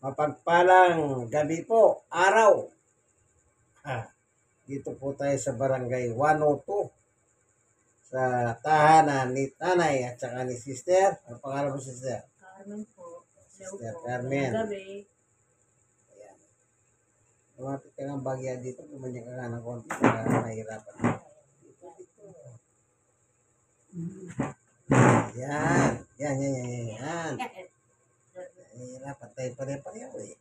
Mapagpalang gabi po, araw. Dito po tayo sa Barangay 102 sa tahanan ni Tanay at saka ni Sister. Ang pangalan mo, Sister? Carmen po. Sister Hello po. Carmen. Gabi. Ayan. Lumapit ka ng bagya dito, kumanya ka nga ng konti para mahirapan. Dito. Yan. Yan. Mahirapan tayo pare-pareho eh.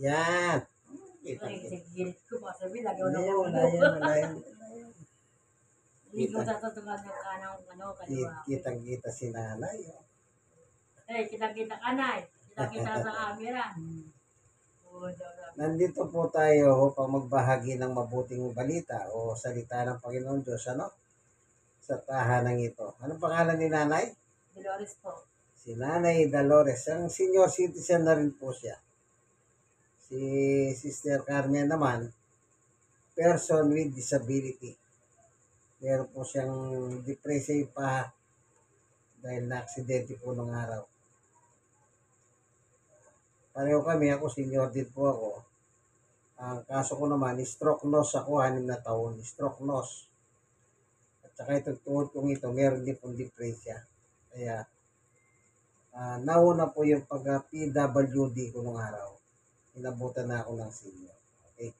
Yan. Gilit ko pa sabi lagi ako Wala yan. Hindi ko tatutungan yung kanang kaliwa. Kitang-kita si nanay. Oh. Kita-kita kanay. Kita-kita sa camera. Nandito po tayo upang magbahagi ng mabuting balita o salita ng Panginoon Diyos, sa tahanang ito. Anong pangalan ni nanay? Dolores po. Si Nanay Dolores. Ang senior citizen na rin po siya. Si Sister Carmen naman, person with disability. Meron po siyang depressive pa dahil na-aksidente po nung araw. Pareho kami, ako senior din po ako. Ang kaso ko naman, stroke nose ako, 6 na taon, stroke nose. At saka itong tuhod kong ito, meron din pong depresya. Kaya, nauna po yung pag-PWD ko nung araw. Inabutan na ako ng senior. Okay?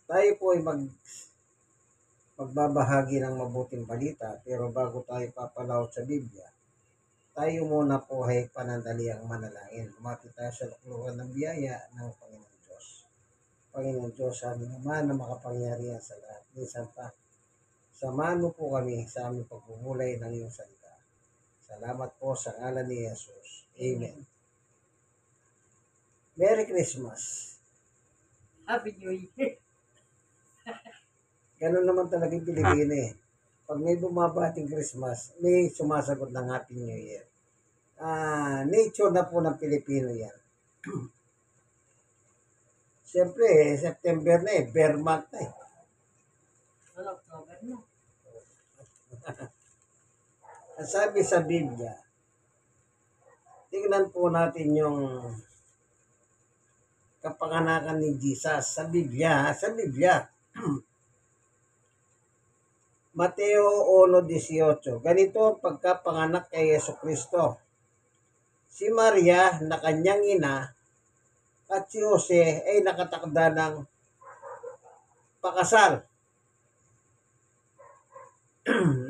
Tayo po ay magbabahagi ng mabuting balita, pero bago tayo papalawat sa Biblia, tayo muna po ay panandaliang manalangin. Lumapit tayo sa luklukan ng biyaya ng Panginoon Diyos. Panginoon Diyos, amin naman na makapangyarihan sa lahat. Minsan pa, samahan mo po kami sa aming pagbubulay ng iyong salita. Salamat po sa ngalan ni Jesus. Amen. Merry Christmas. Happy New Year. Ganun naman talaga yung Pilipino eh. Pag may bumabating Christmas, may sumasagot ng Happy New Year. Nature na po ng Pilipino yan. Siyempre, September na eh, bear month na eh. October na. Ang sabi sa Biblia, tingnan po natin yung kapanganakan ni Jesus sa Biblia. Mateo 1:18. Ganito ang pagkapanganak kay Jesucristo. Si Maria na kanyang ina at si Jose ay nakatakda ng pakasal.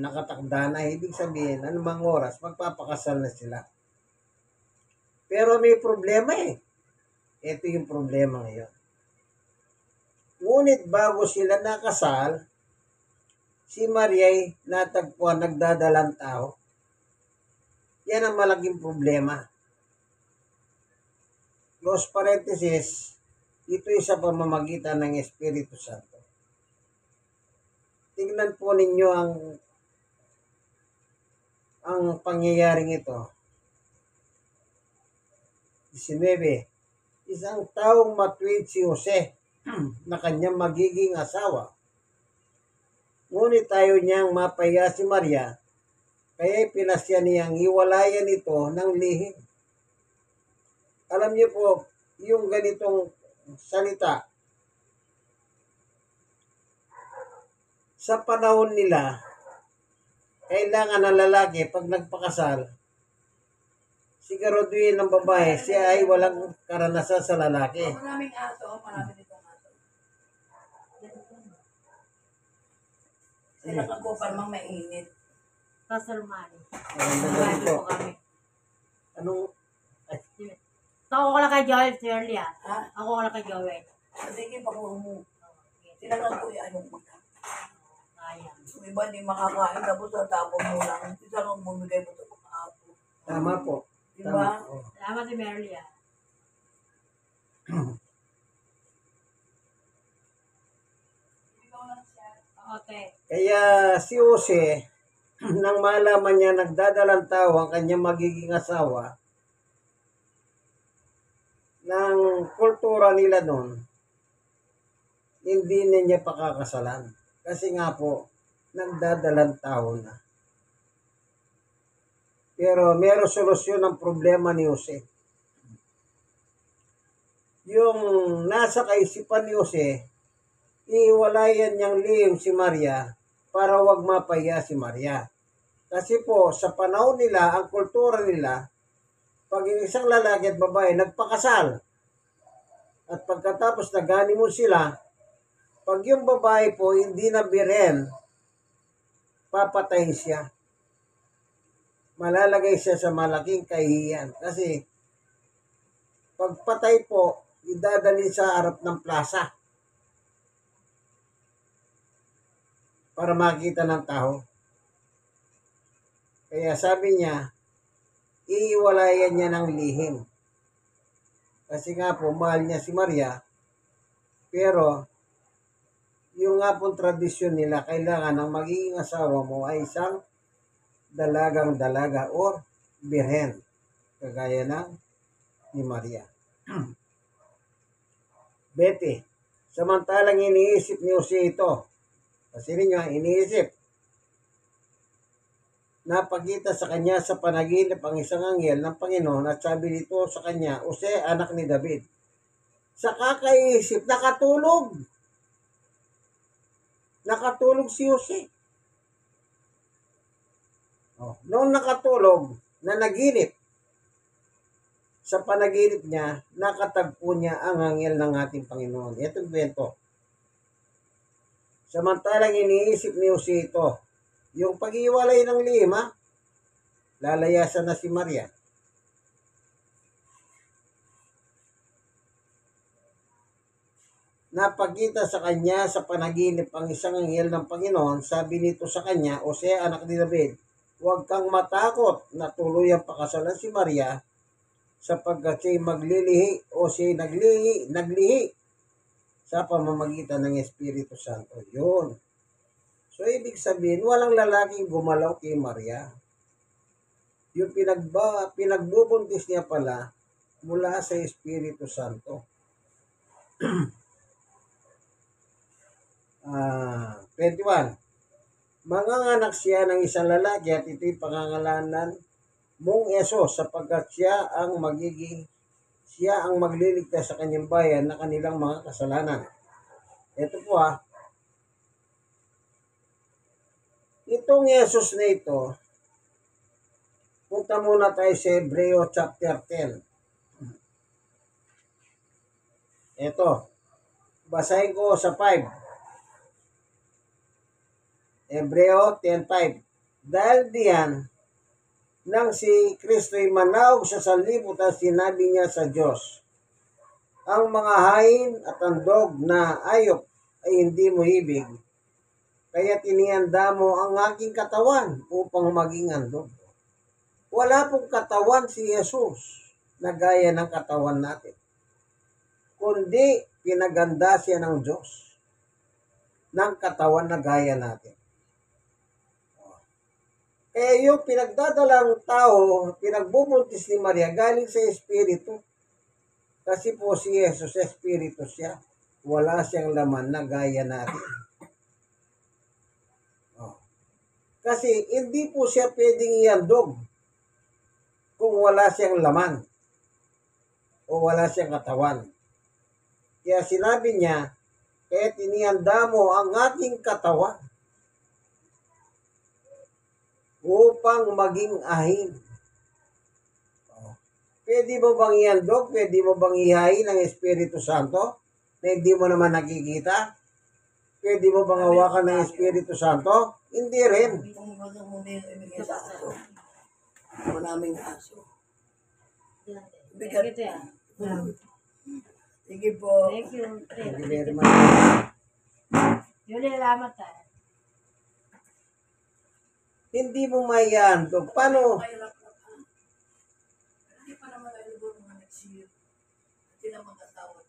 Nakatakda na, ibig sabihin, anumang oras, magpapakasal na sila. Pero may problema eh. Ito yung problema ngayon. Ngunit bago sila nakasal, si Maria ay natagpuan nagdadalang tao. Yan ang malaking problema. Close parenthesis, ito ay sa pamamagitan ng Espiritu Santo. Tingnan po ninyo ang pangyayaring ito. 19. Isang taong matuwid si Jose na kanyang magiging asawa. Ngunit tayo niyang mapaya si Maria, kaya pinasya niyang hiwalayan ito ng lihim. Alam niyo po, yung ganitong salita, sa panahon nila, kailangan ng lalaki pag nagpakasal, siguraduhin ng babae, siya ay walang karanasan sa lalaki. Maraming aso, marami ditong aso. Sila kagupal mang mainit. Pasalmani. Marami po kami. Anong? Ako ko lang kay Joel, Shirley ah. Ako ko lang kay Joel. Sige, pakuha mo. Sila lang po yung anong magka. Kaya. Yung iba hindi makakain, tapos tatapon mo lang. Isa kang bumigay mo ito mga apo. Tama po. Diba? Oh. Salamat ni Merly ah. Okay. Kaya si Jose, nang malaman niya nagdadalang tao ang kanyang magiging asawa, ng kultura nila noon, hindi na niya pakakasalan. Kasi nga po, nagdadalang tao na. Pero meron solusyon ang problema ni Jose. yung nasa kaisipan ni Jose, iiwalayan niyang lihim si Maria para wag mapaya si Maria. Kasi po, sa panahon nila, ang kultura nila, pag yung isang lalaki at babae nagpakasal, at pagkatapos nagani mo sila, pag yung babae po hindi na birhen, papatayin siya. Malalagay siya sa malaking kahihiyan. Kasi, pagpatay po, idadali sa harap ng plaza para makita ng tao. Kaya sabi niya, iiwalayan niya ng lihim. Kasi nga po, mahal niya si Maria, pero yung nga pong tradisyon nila, kailangan ang magiging asawa mo ay isang dalagang dalaga or birhen, kagaya ng ni Maria. Betty, samantalang iniisip ni Jose ito, kasi rin niya iniisip, napakita sa kanya sa panaginip ang isang anghel ng Panginoon at sabi nito sa kanya, Jose, anak ni David. Sa kakaisip, nakatulog. Nakatulog si Jose. Noong nakatulog, na naginip, sa panaginip niya, nakatagpo niya ang anghel ng ating Panginoon. Ito yung kwento. Samantalang iniisip ni Jose ito, yung pag-iwalay ng lima, lalayasan na si Maria. Napakita sa kanya sa panaginip ang isang anghel ng Panginoon, sabi nito sa kanya, Jose, anak ni David, huwag kang matakot na tuluyang pakasalan si Maria sapagkat siya'y maglilihi o siya'y naglihi sa pamamagitan ng Espiritu Santo. Yun. So, ibig sabihin, walang lalaking gumalaw kay Maria. Yung pinagbubuntis niya pala mula sa Espiritu Santo. 21. Manganganak siya ng isang lalaki at ito'y pangangalanan mong Yesus sapagkat siya ang magliligtas sa kanyang bayan na kanilang mga kasalanan. Ito po itong Yesus na ito, punta muna tayo sa Hebreo chapter 10. Ito, basahin ko sa 5. Hebreo 10:5. Dahil diyan, nang si Kristo'y manawag sa sanlibutan, sinabi niya sa Diyos, ang mga hain at andog na ayop ay hindi mo ibig, kaya tinihanda mo ang aking katawan upang maging handog. Wala pong katawan si Jesus na gaya ng katawan natin, kundi pinaganda siya ng Diyos ng katawan na gaya natin. Kaya yung pinagdadalang tao, pinagbubuntis ni Maria, galing sa Espiritu. Kasi po si Jesus, Espiritu siya. Wala siyang laman na gaya natin. Kasi hindi po siya pwedeng ihandog kung wala siyang laman o wala siyang katawan. Kaya sinabi niya, kaya tinihanda mo ang aking katawan upang maging ahin. Pwede mo bang ihandog? Pwede mo bang ihain ng Espiritu Santo na hindi mo naman nakikita? Pwede mo bang hawakan ng Espiritu Santo? Hindi rin. Kung baga mo din ibigay sa aso. Maraming aso. Bigat. Sige po. Thank you. Thank you very much. Yun, salamat Hindi mo maihandog. Paano? Mahirap na pa. Hindi pa naman tayo mga nagsiyot. Hindi na magkatawad.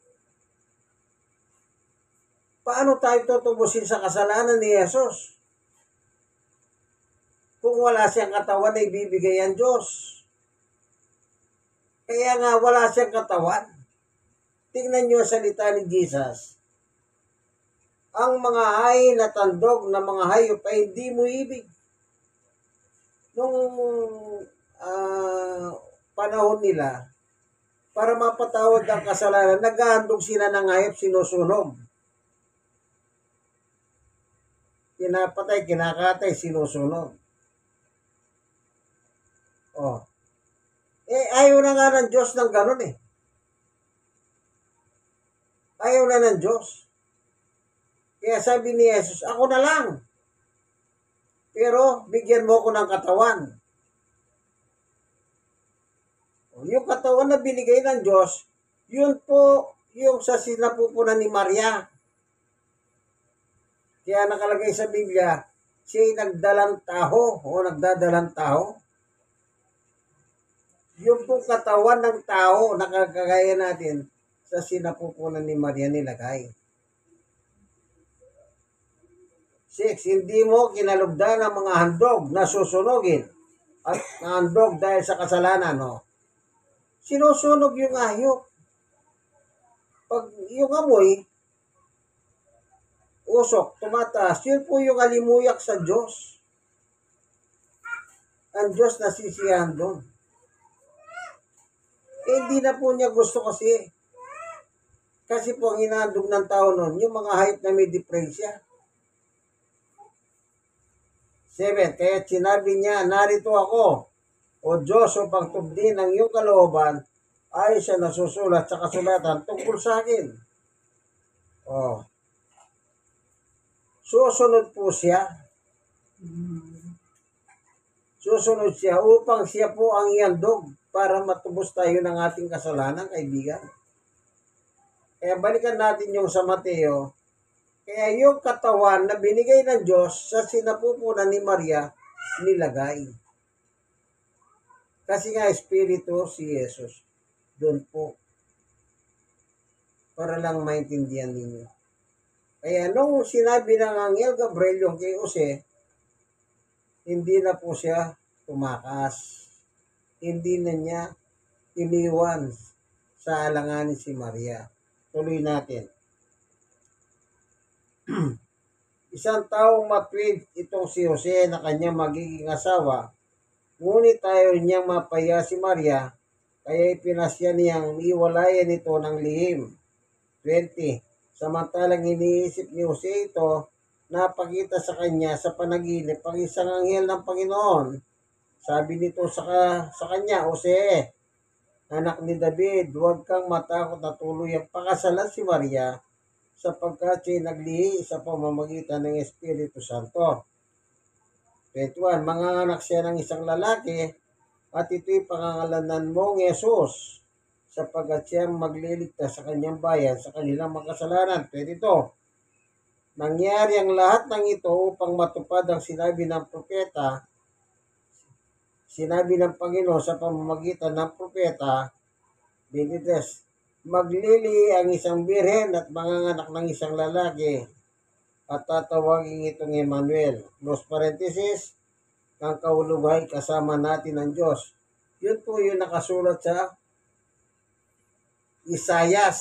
Paano tayo tutubusin sa kasalanan ni Jesus? Kung wala siyang katawan na ibibigay ang Diyos. Kaya nga wala siyang katawan. Tingnan niyo ang salita ni Jesus. Ang mga hain at andog na mga hayop ay hindi mo ibig. Nung panahon nila, para mapatawad ang kasalanan, naghahandog sila ng hayop, sinusunog. Pinapatay, kinakatay, sinusunog. Oh. Ayaw na nga ng Diyos ng ganun eh. Ayaw na ng Diyos. Kaya sabi ni Jesus, ako na lang. Pero bigyan mo ko ng katawan. Yung katawan na binigay ng Diyos, yun po yung sa sinapupunan ni Maria. Kaya nakalagay sa Biblia, siya'y nagdalang taho o nagdadalang taho. Yung po katawan ng tao na kagaya natin sa sinapupunan ni Maria nilagay. 6. Hindi mo kinalugdan ang mga handog na susunugin at handog dahil sa kasalanan. No? Sinusunog yung hayop. Pag yung amoy, usok, tumataas, yun po yung alimuyak sa Diyos. Ang Diyos nasisiyahan doon. Hindi na po niya gusto kasi. Kasi po ang inaandog ng tao noon, yung mga hayop na may depresya. 7. Kaya sinabi niya, narito ako, o Diyos, upang tubdin ang iyong kalooban, ay siya nasusulat sa kasulatan tungkol sa akin. Oh. Susunod po siya. Susunod siya upang siya po ang iandog para matubos tayo ng ating kasalanan, kaibigan. Kaya balikan natin yung sa Mateo. Kaya yung katawan na binigay ng Diyos sa sinapupunan ni Maria, nilagay. Kasi nga Espiritu si Jesus. Doon po. Para lang maintindihan ninyo. Kaya nung sinabi ng Anghel Gabriel yung kay Jose, hindi na po siya tumakas. Hindi na niya iniwan sa alanganin si Maria. Tuloy natin. Isang taong matuwid itong si Jose na kanyang magiging asawa, ngunit ayaw niyang mapaya si Maria, kaya ipinasya niyang iwalayan ito ng lihim. 20. Samantalang iniisip ni Jose ito, napakita sa kanya sa panaginip ang isang anghel ng Panginoon. Sabi nito sa kanya, Jose, anak ni David, huwag kang matakot na tuluyang pakasalan si Maria sapagkat siya'y naglihi sa pamamagitan ng Espiritu Santo. 21. Manganganak siya ng isang lalaki at ito'y pangangalanan mong Jesus sapagkat siyang magliligtas sa kanyang bayan sa kanilang makasalanan. 22. Nangyari ang lahat ng ito upang matupad ang sinabi ng propeta, sinabi ng Panginoon sa pamamagitan ng propeta. 23. Maglili ang isang birhen at manganganak ng isang lalaki at tatawagin itong Emmanuel. Close parenthesis, ang kauluhay kasama natin ng Diyos. Yun po yung nakasulat sa Isaiah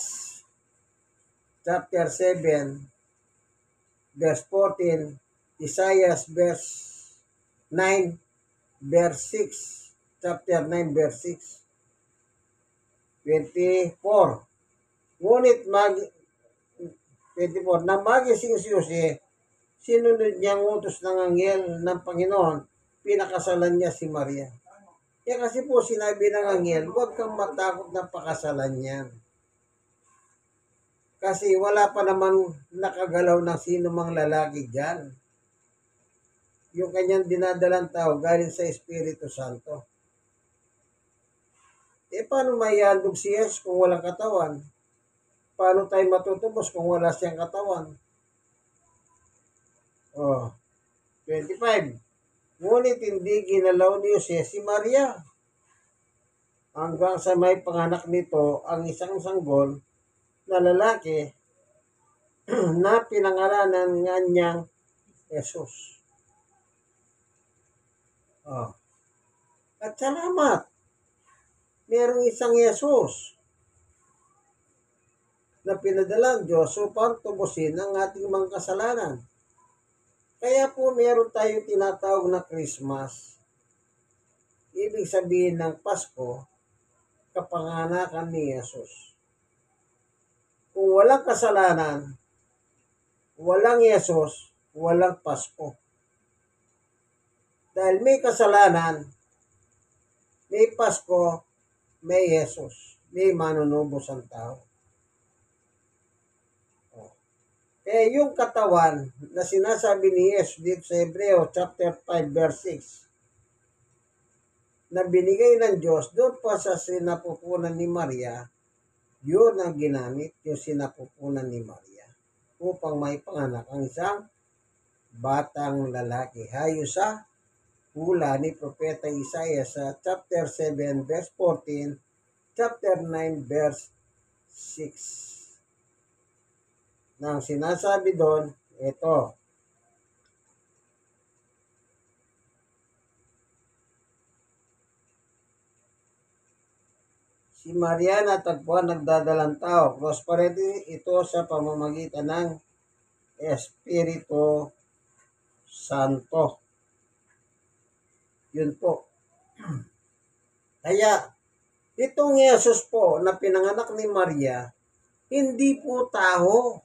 chapter 7 verse 14, Isaiah verse 9 verse 6, chapter 9 verse 6. 24. Ngunit 24, nang magising si Jose, sinunod niyang utos ng anghel ng Panginoon, pinakasalan niya si Maria. Kaya kasi po sinabi ng anghel, huwag kang matakot na pakasalan niya. Kasi wala pa naman nakagalaw ng sino mang lalaki dyan. Yung kanyang dinadalang tao galing sa Espiritu Santo. Paano maihandog si Jesus kung walang katawan? Paano tayo matutubos kung wala siyang katawan? 25. Ngunit hindi ginalaw ni Jose si Maria. Hanggang sa may panganak nito ang isang sanggol na lalaki na pinangalanan nga niyang Jesus. At salamat. Merong isang Jesus na pinadala ng Diyos upang tubusin ang ating mga kasalanan. Kaya po meron tayong tinatawag na Christmas. Ibig sabihin ng Pasko, kapanganakan ni Jesus. Kung walang kasalanan, walang Jesus, walang Pasko. Dahil may kasalanan, may Pasko, may Jesus, may manunubos ang tao. Kaya yung katawan na sinasabi ni Jesus dito sa Hebreo chapter 5 verse 6 na binigay ng Diyos doon pa sa sinapupunan ni Maria, yun ang ginamit, yung sinapupunan ni Maria upang may panganak ang isang batang lalaki. Hayo sa hula ni Propeta Isaiah sa chapter 7 verse 14, chapter 9 verse 6. Nang sinasabi doon, ito, si Maria natagpuan nagdadalang tao. Cross parenthesis, ito sa pamamagitan ng Espiritu Santo. Yun po. Kaya, itong Jesus po na pinanganak ni Maria, hindi po tao.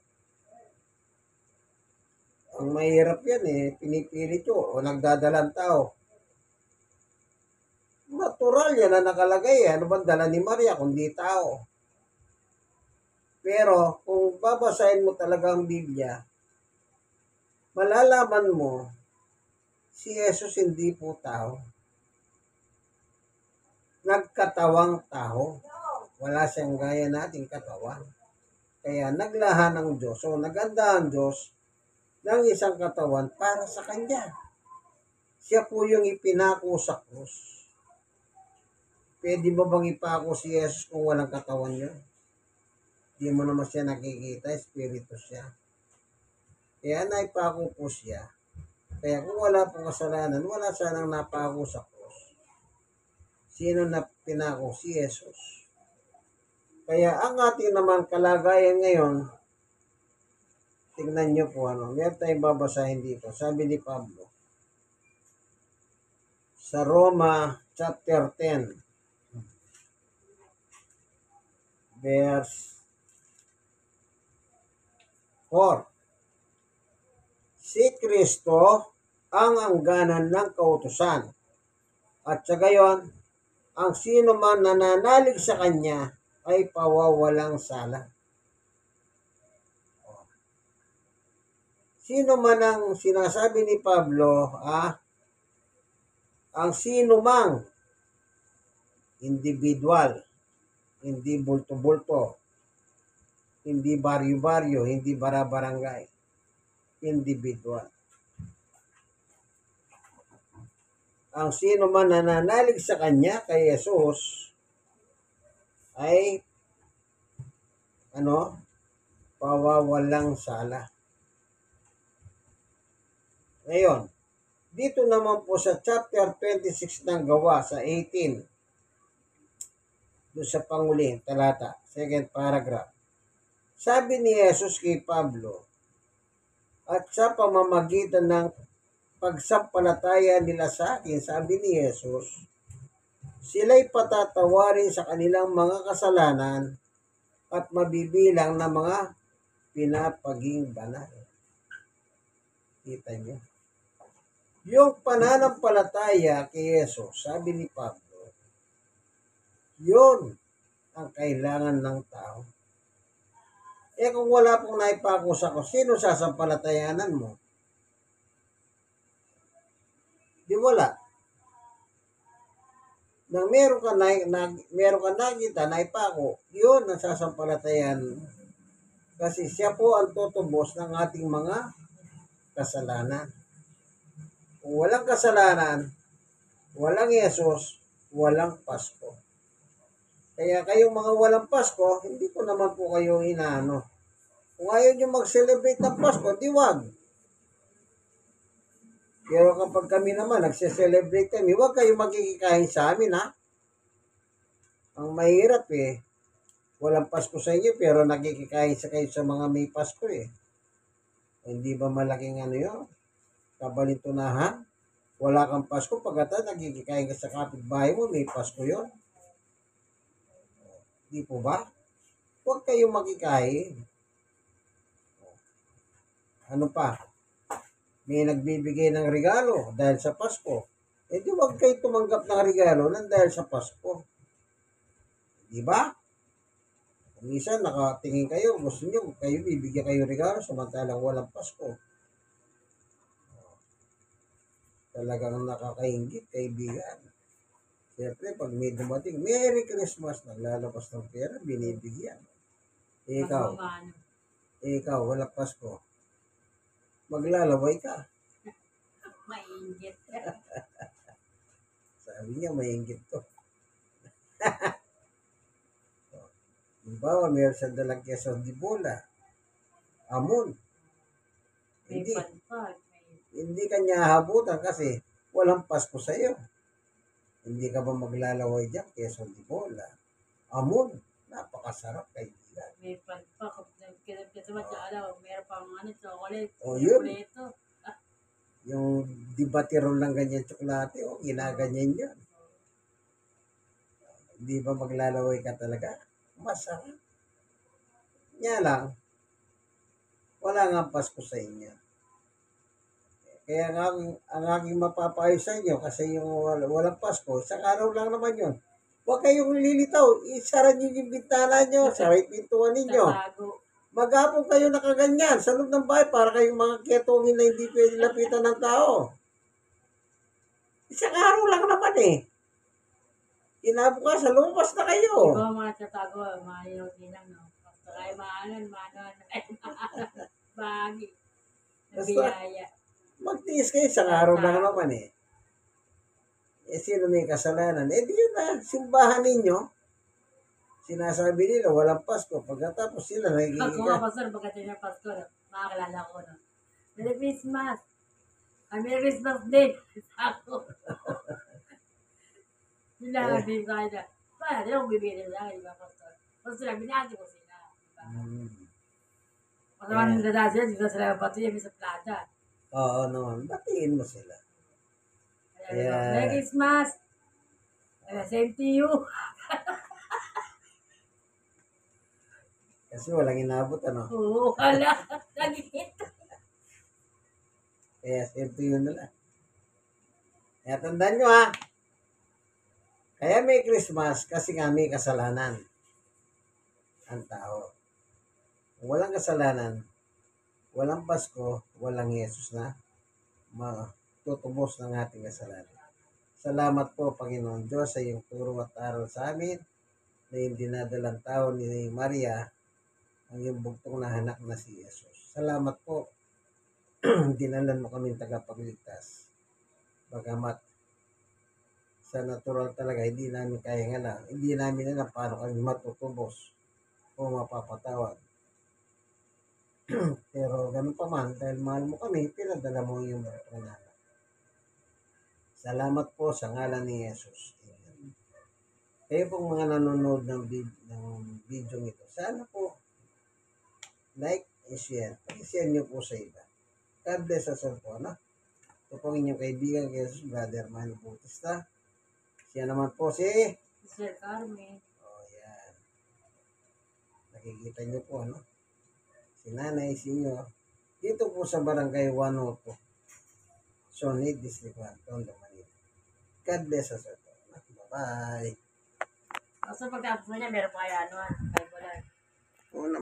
Ang mahirap yan pinipilit yun, o nagdadalang tao. Natural yan na nakalagay. Ano bang dala ni Maria kundi tao? Pero kung babasahin mo talaga ang Biblia, malalaman mo, si Jesus hindi po tao. Nagkatawang tao. Wala siyang gaya nating katawan. Kaya naglahan ng Diyos o naganda ang Diyos ng isang katawan para sa Kanya. Siya po yung ipinako sa krus. Pwede ba bang ipako si Jesus kung walang katawan niya? Di mo naman siya nakikita, espiritu siya. Kaya naipako po siya. Kaya kung wala pong kasalanan, wala sanang napako sa krus. Sino na pinako? Si Jesus. Kaya ang ating naman kalagayan ngayon, tingnan nyo po meron tayong babasahin dito. Sabi ni Pablo, sa Roma chapter 10, verse 4. Si Kristo ang hangganan ng kautusan. At sa gayon, ang sino man nananalig sa Kanya ay pawawalang sala. Sino man ang sinasabi ni Pablo, ang sino mang individual, hindi bulto-bulto, hindi baryo-baryo, hindi bara-barangay, individual. Ang sino man nananalig sa Kanya, kay Jesus, ay pawawalang sala. Ngayon, dito naman po sa chapter 26 ng Gawa sa 18, doon sa panguling talata, second paragraph. Sabi ni Jesus kay Pablo, at sa pamamagitan ng pagsampalataya nila sa akin, sabi ni Jesus, sila'y patatawarin sa kanilang mga kasalanan at mabibilang na mga pinapaging banal. Kita niyo? Yung pananampalataya kay Jesus, sabi ni Pablo, yun ang kailangan ng tao. Kung wala pong naipako sa krus, sino sasampalatayanan mo? Di wala. Nang meron ka nakita, naipako, yun ang sasampalatayan. Kasi siya po ang tutubos ng ating mga kasalanan. Kung walang kasalanan, walang Jesus, walang Pasko. Kaya kayong mga walang Pasko, hindi ko naman po kayo inaano. Kung ayaw nyo mag-celebrate ng Pasko, di wag. Pero kapag kami naman, nagse-celebrate kami, wag kayo magkikikain sa amin, ha? Ang mahirap walang Pasko sa inyo, pero nagkikikain sa kayo sa mga may Pasko Hindi ba malaking yun? Kabalintunahan? Wala kang Pasko, pagkatapos nagkikikain ka sa kapitbahay mo, may Pasko yun. Di po ba? Huwag kayong makikain. Ano pa? May nagbibigay ng regalo dahil sa Pasko. Eh di huwag kayo tumanggap ng regalo nang dahil sa Pasko. Di ba? Kung minsan nakatingin kayo, gusto nyo, kayo bibigyan kayo regalo samantalang walang Pasko. Talagang nakakaingit, kaibigan. Siyempre, pag may dumating, Merry Christmas, naglalabas ng pera, binibigyan. Ikaw, Pagmamano. ikaw, walang Pasko. Maglalaway ka. Mainggit. Sabi niya, maingit to. Halimbawa, mayroon siyang dalang keso di bola. Amon. May Hindi, panpag. hindi kanya habutan kasi walang Pasko sa iyo. Hindi ka ba maglalaway dyan, keso di bola? Amon. Napakasarap, kaibigan. May panpag. Kasi alam, meron pang chocolate. O, yun. Chocolate. Yung dibatirol ng ganyan tsokolate, ginaganyan yun. Hindi ba maglalaway ka talaga? Masarap. Kaya lang, wala nga Pasko sa inyo. Kaya nga, ang aking mapapayo sa inyo, kasi yung walang Pasko, isang araw lang naman yun. Huwag kayong lilitaw. Isara niyo yung bintana nyo, sara yung pintuan ninyo. Tatago. Maghapon kayo nakaganyan sa loob ng bahay para kayong mga ketongin na hindi pwede lapitan ng tao. Isang araw lang naman eh. Kinabukasan, lumabas na kayo. Ikaw mga tatago, maayos din lang, no? Basta kayo maanan, bagi. Nabiyaya. Magtiis kayo, isang araw lang naman eh. Eh, sino may kasalanan? Eh, di yun na, simbahan ninyo. Sinasabi nila, walang Pasko. Pagkatapos sila, Ako nga, nagiging pastor, pagdating ng Pasko, makakalala ko, no? Merry Christmas! Merry Christmas Day! Ako. Sinabi ko kaya, paano yung bibili na, di ba, pastor? Pastor, binati ko sila. Masama nang dada sila, di ba sila pati yung sa plata. Oo, naman. Batiin mo sila. Kaya, Merry Christmas! Same to you! Kasi walang inabot, ano? Oo, wala. Nagkikita. Kaya, safety yun nila. Kaya tandaan nyo ha. Kaya may Christmas kasi nga may kasalanan ang tao. Kung walang kasalanan, walang Pasko, walang Yesus na matutubos ng ating kasalanan. Salamat po, Panginoon Diyos, sa iyong turo at aral sa amin na yung dinadalang tao ni Maria ang iyong bugtong na anak na si Jesus. Salamat po. Dinalan mo kami tagapagligtas. Bagamat sa natural talaga, hindi namin kaya nga lang. Hindi namin alam paano kami matutubos o mapapatawad. Pero ganun pa man, dahil mahal mo kami, pinadala mo yung bugtong na anak. Salamat po sa ngalan ni Jesus. Amen. Kayo pong mga nanonood ng video ito, sana po like and share. Pag-share nyo po sa iba. God bless us all po, no? Ito po inyong kaibigan, Jesus, Brother Manny Bautista. Siya naman po si... Sir Carmen. Oh, yan. Nakikita nyo po, no? Si Nanay, Senyor. Dito po sa Barangay 102. Sonid District 1, Tondo, Manila. God bless us all po. Bye-bye. Kasi pagkatapos niya, meron pa kaya ano,